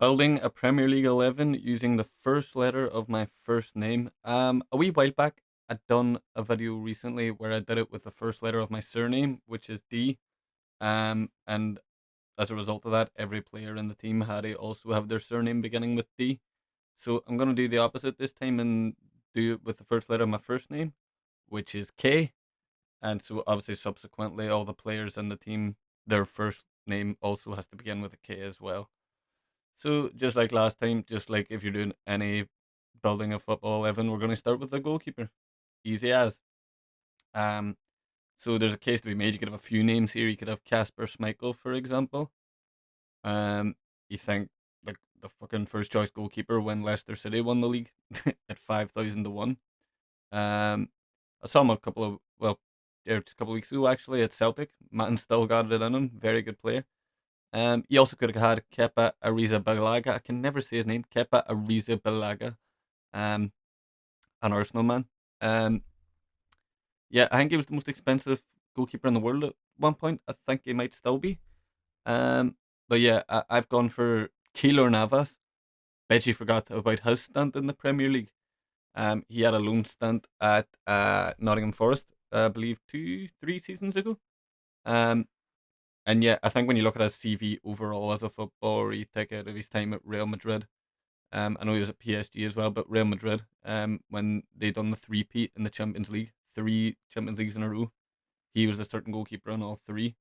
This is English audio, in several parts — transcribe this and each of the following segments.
Building a Premier League 11 using the first letter of my first name. A wee while back, I'd done a video recently where I did it with the first letter of my surname, which is D. And as a result of that, every player in the team had to also have their surname beginning with D. So I'm gonna do the opposite this time and do it with the first letter of my first name, which is K. And so obviously subsequently all the players in the team, their first name also has to begin with a K as well. So just like last time, just like if you're doing any building a football 11, we're going to start with the goalkeeper. Easy as. Um, so there's a case to be made. You could have a few names here. You could have Casper Schmeichel, for example. Um, you think like the fucking first choice goalkeeper when Leicester City won the league at 5,000 to one. I saw him a couple of just a couple of weeks ago actually at Celtic. Man still got it in him. Very good player. You also could have had Kepa Arrizabalaga. I can never say his name. Kepa Arrizabalaga. Um, an Arsenal man. Um, yeah, I think he was the most expensive goalkeeper in the world at one point. I think he might still be. Um, but yeah, I've gone for Keylor Navas. Bet you forgot about his stint in the Premier League. He had a loan stint at Nottingham Forest, I believe 3 seasons ago. Um, and yeah, I think when you look at his CV overall as a footballer, you take out of his time at Real Madrid. I know he was at PSG as well, but Real Madrid, when they done the three-peat in the Champions League, 3 Champions Leagues in a row, he was the starting goalkeeper on all three.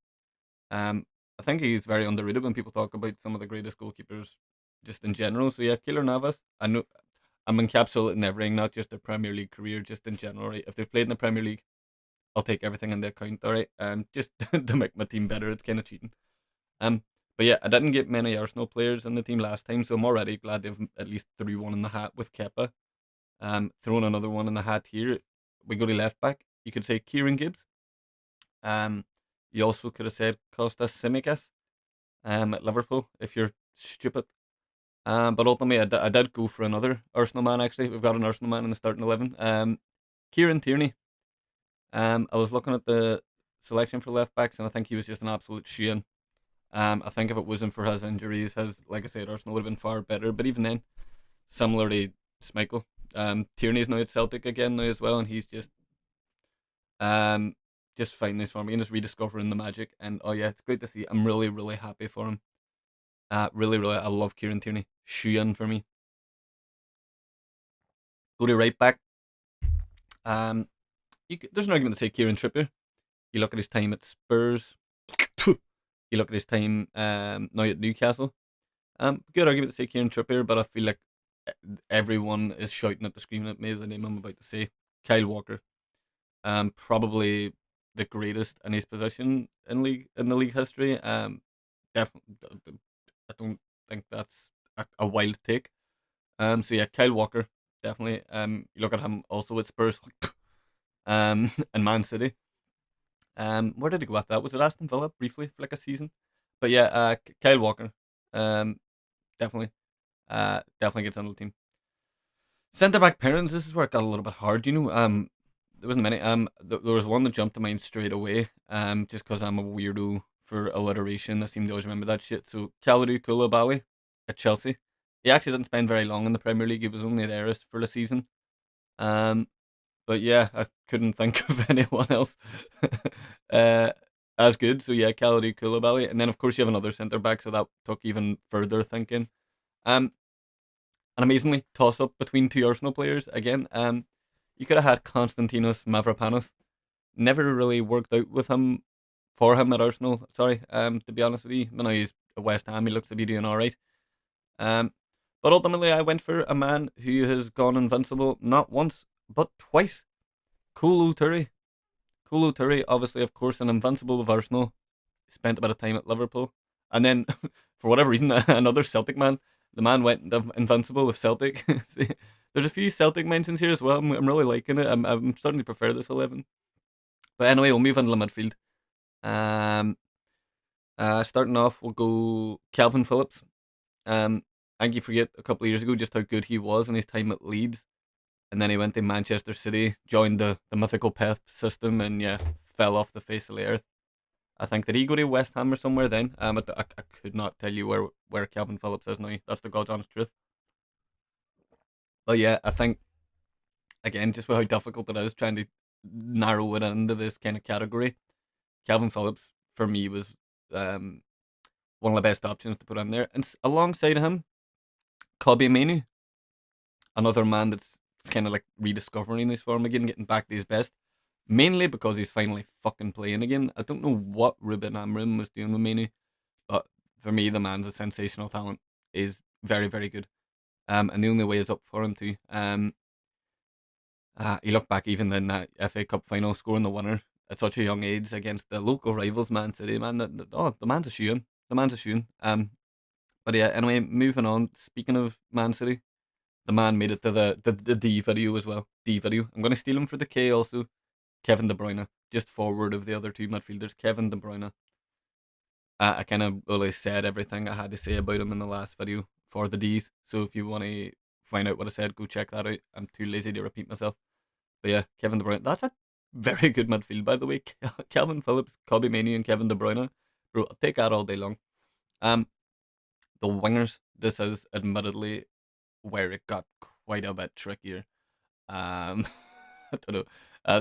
Um, I think he's very underrated when people talk about some of the greatest goalkeepers just in general. So yeah, Keylor Navas. I know I'm encapsulating everything, not just their Premier League career, just in general. Right? If they've played in the Premier League, I'll take everything into account. All right, just to make my team better. It's kind of cheating. Um, but yeah, I didn't get many Arsenal players in the team last time, so I'm already glad they've at least threw one in the hat with Kepa. Throwing another one in the hat here. We go to left back. You could say Kieran Gibbs. Um, you also could have said Kostas Tsimikas. At Liverpool if you're stupid. But ultimately, I did go for another Arsenal man. Actually, we've got an Arsenal man in the starting 11. Kieran Tierney. I was looking at the selection for left backs, and I think he was just an absolute shoe. I think if it wasn't for his injuries, his like I said, Arsenal would have been far better. But even then, similar to Schmeichel, Tierney's now at Celtic again now as well, and he's um just finding his form and just rediscovering the magic. And oh yeah, it's great to see. I'm really really happy for him. Really really, I love Kieran Tierney. Shoe for me. Go to right back. Um, there's an argument to say Kieran Trippier. You look at his time at Spurs. You look at his time now at Newcastle. Good argument to say Kieran Trippier, but I feel like everyone is shouting at the screaming at me the name I'm about to say. Kyle Walker. Probably the greatest in his position in the league history. Definitely, I don't think that's a wild take. So yeah, Kyle Walker definitely. You look at him also at Spurs, and Man City. Where did he go with that? Was it Aston Villa briefly for like a season? But yeah, Kyle Walker. Um, definitely. Definitely gets into the team. Centre back pairings. This is where it got a little bit hard. There wasn't many. There was one that jumped to mind straight away. Just because I'm a weirdo for alliteration, I seem to always remember that shit. So Kalidou Koulibaly at Chelsea. He actually didn't spend very long in the Premier League. He was only there for the season. Um, but yeah, I couldn't think of anyone else uh, as good. So yeah, Kalidou Koulibaly, and then of course you have another centre back, so that took even further thinking. Um, and amazingly, toss up between two Arsenal players again. You could have had Konstantinos Mavropanos. Never really worked out with him for him at Arsenal. Sorry, to be honest with you, I know he's at West Ham. He looks to be doing all right. Um, but ultimately, I went for a man who has gone invincible not once but twice. Kolo Toure. Kolo Toure, obviously, of course, an invincible with Arsenal. Spent a bit of time at Liverpool, and then for whatever reason, another Celtic man. The man went invincible with Celtic. There's a few Celtic mentions here as well. I'm really liking it. I'm starting to prefer this 11. But anyway, we'll move on to the midfield. Um, Starting off, we'll go Kalvin Phillips. I think you forget a couple of years ago just how good he was in his time at Leeds, and then he went to Manchester City, joined the mythical Pep system, and yeah, fell off the face of the earth. I think did he go to West Ham or somewhere then? I could not tell you where Kalvin Phillips is now. That's the God's honest truth. But yeah, I think again just with how difficult it is trying to narrow it into this kind of category. Kalvin Phillips for me was um one of the best options to put in there, and alongside him, Kobbie Mainoo, another man that's kind of like rediscovering his form again, getting back to his best. Mainly because he's finally fucking playing again. I don't know what Ruben Amorim was doing with Mainoo, but for me, the man's a sensational talent. Is very, very good. And the only way is up for him too. He looked back even in that FA Cup final, scoring the winner at such a young age against the local rivals, Man City. Man, the man's a shoe. The man's a shoe. But yeah. Anyway, moving on. Speaking of Man City, the man made it to the D video as well. D video. I'm gonna steal him for the K also. Kevin De Bruyne, just forward of the other two midfielders. Kevin De Bruyne. I kind of really said everything I had to say about him in the last video for the D's. So if you want to find out what I said, go check that out. I'm too lazy to repeat myself. But yeah, Kevin De Bruyne. That's a very good midfield, by the way. Kalvin Phillips, Kobbie Mainoo, and Kevin De Bruyne. Bro, I'll take that all day long. Um, the wingers. This is admittedly where it got quite a bit trickier. I don't know.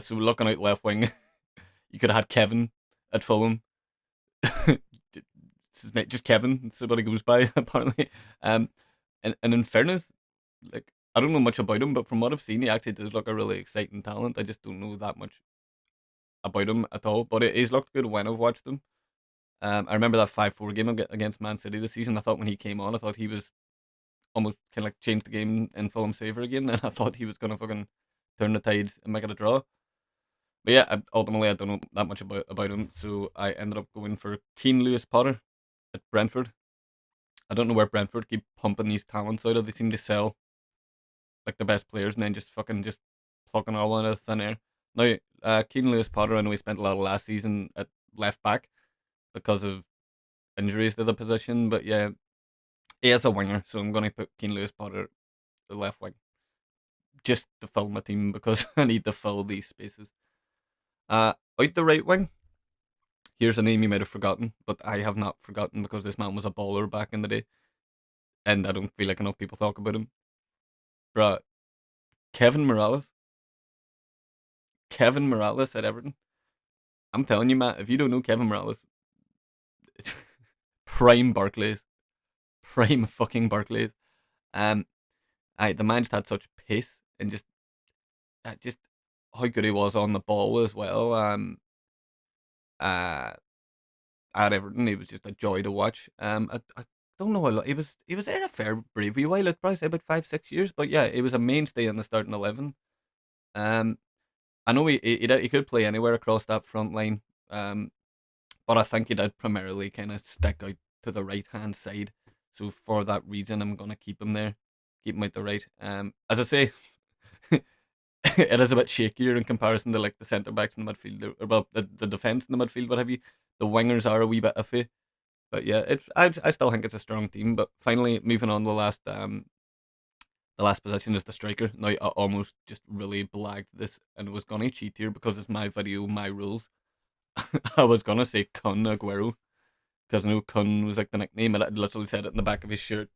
So looking out left wing, you could have had Kevin at Fulham. His name just Kevin. That's what he goes by apparently. Um, and in fairness, like I don't know much about him, but from what I've seen, he actually does look a really exciting talent. I just don't know that much about him at all. But he's looked good when I've watched him. I remember that 5-4 game against Man City this season. I thought when he came on, I thought he was almost kind of like changed the game in Fulham's favour again. And I thought he was gonna fucking turn the tides and make it a draw. But yeah, ultimately I don't know that much about him, so I ended up going for Keane Lewis Potter at Brentford. I don't know where Brentford keep pumping these talents out of. They seem to sell like the best players and then just fucking just plucking all out of thin air. Now, Keane Lewis Potter, I know he spent a lot of last season at left back because of injuries to the position, but yeah, he is a winger, so I'm going to put Keane Lewis Potter at the left wing just to fill my team because I need to fill these spaces. Out the right wing, here's a name you might have forgotten, but I have not forgotten because this man was a baller back in the day, and I don't feel like enough people talk about him. Bruh, Kevin Mirallas. Kevin Mirallas at Everton. I'm telling you, Matt, if you don't know Kevin Mirallas, prime Barclays. Prime fucking Barclays. Um, the man just had such pace and just how good he was on the ball as well. Uh, at Everton, he was just a joy to watch. I don't know how long he was there a fair brave while. I'd probably say about 5-6 years, but yeah, he was a mainstay in the starting 11. Um, I know he could play anywhere across that front line. But I think he did primarily kind of stick out to the right hand side. So for that reason, I'm gonna keep him there, keep him out the right. As I say, it is a bit shakier in comparison to like the centre backs in the midfield, or well, the defense in the midfield. What have you? The wingers are a wee bit iffy, but yeah, I still think it's a strong team. But finally, moving on, the last position is the striker. Now I almost just really blagged this and was gonna cheat here because it's my video, my rules. I was gonna say Kun Aguero because I know Kun was like the nickname, and I literally said it in the back of his shirt,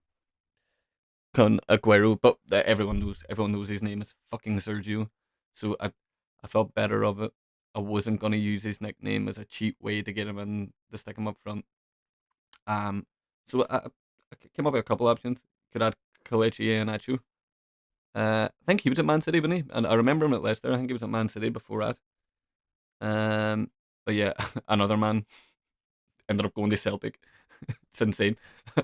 Kun Aguero. But everyone knows his name is fucking Sergio. So I felt better of it. I wasn't gonna use his nickname as a cheap way to get him in to stick him up front. Um, so I came up with a couple options. Could add Kelechi Iheanacho. I think he was at Man City, wasn't he? And I remember him at Leicester. I think he was at Man City before that. But yeah, another man ended up going to Celtic. It's insane.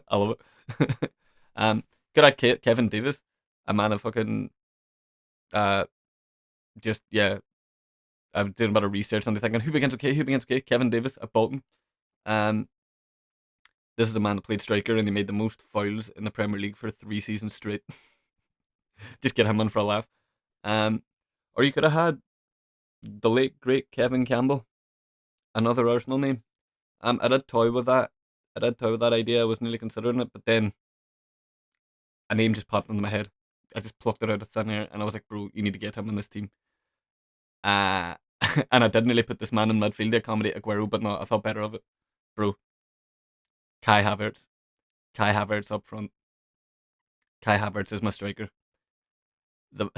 I love it. um, Good at Kevin Davis, a man of fucking uh, just yeah. I'm doing a bit of research and thinking who begins okay, who begins okay. Kevin Davis at Bolton. Um, this is a man that played striker and he made the most fouls in the Premier League for 3 seasons straight. Just get him in for a laugh. Um, or you could have had the late great Kevin Campbell, another Arsenal name. I did toy with that. I did toy with that idea. I was nearly considering it, but then a name just popped into my head. I just plucked it out of thin air, and I was like, "Bro, you need to get him in this team." Uh and I did nearly put this man in midfield to accommodate Aguero, but no, I thought better of it. Bro, Kai Havertz. Kai Havertz up front. Kai Havertz is my striker. The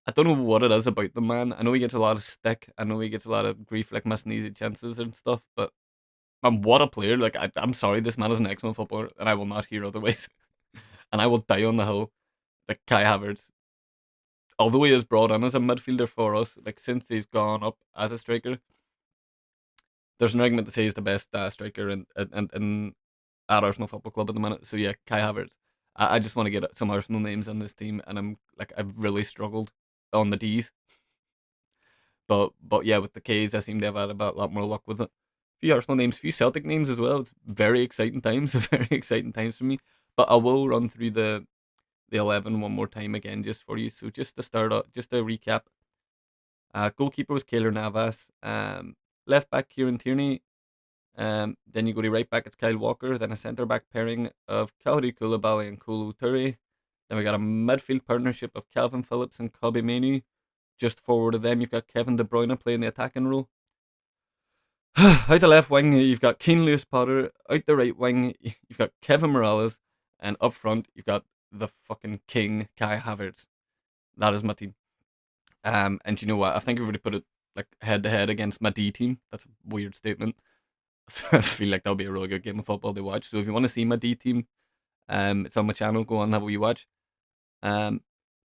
I don't know what it is about the man. I know he gets a lot of stick. I know he gets a lot of grief, like missing easy chances and stuff. But what a player! Like I'm sorry, this man is an excellent footballer, and I will not hear otherwise. And I will die on the hill that Kai Havertz, although he is brought in as a midfielder for us, like since he's gone up as a striker, there's an argument to say he's the best striker in at Arsenal Football Club at the minute. So yeah, Kai Havertz. I just want to get some Arsenal names in this team, and I've really struggled on the D's. But yeah, with the K's, I seem to have had about a lot more luck with it. Few Arsenal names, few Celtic names as well. It's very exciting times, very exciting times for me. But I will run through the 11 one more time again just for you. So just to start up, just to recap, goalkeeper was Keylor Navas. Left back Kieran Tierney. Then you go to right back, it's Kyle Walker. Then a centre back pairing of Kalidou Koulibaly and Kolo Toure. Then we got a midfield partnership of Kalvin Phillips and Kobbie Mainoo. Just forward of them, you've got Kevin De Bruyne playing the attacking role. Out the left wing, you've got Keen Lewis Potter. Out the right wing, you've got Kevin Mirallas. And up front, you've got the fucking king, Kai Havertz. That is my team. And you know what? I think I've already put it like head to head against my D team. That's a weird statement. I feel like that'll be a really good game of football to watch. So if you want to see my D team, it's on my channel. Go on and have a wee watch. Um,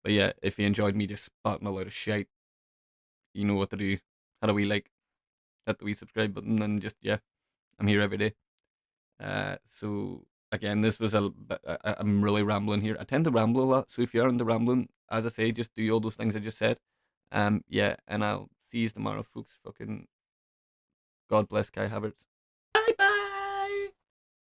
but yeah, if you enjoyed me just spotting a load of shit, you know what to do. How do we like hit the wee subscribe button and just yeah, I'm here every day. So again, this was I'm really rambling here. I tend to ramble a lot, so if you're into rambling, as I say, just do all those things I just said. Yeah, and I'll see you tomorrow, folks. Fucking God bless Kai Havertz. Bye bye.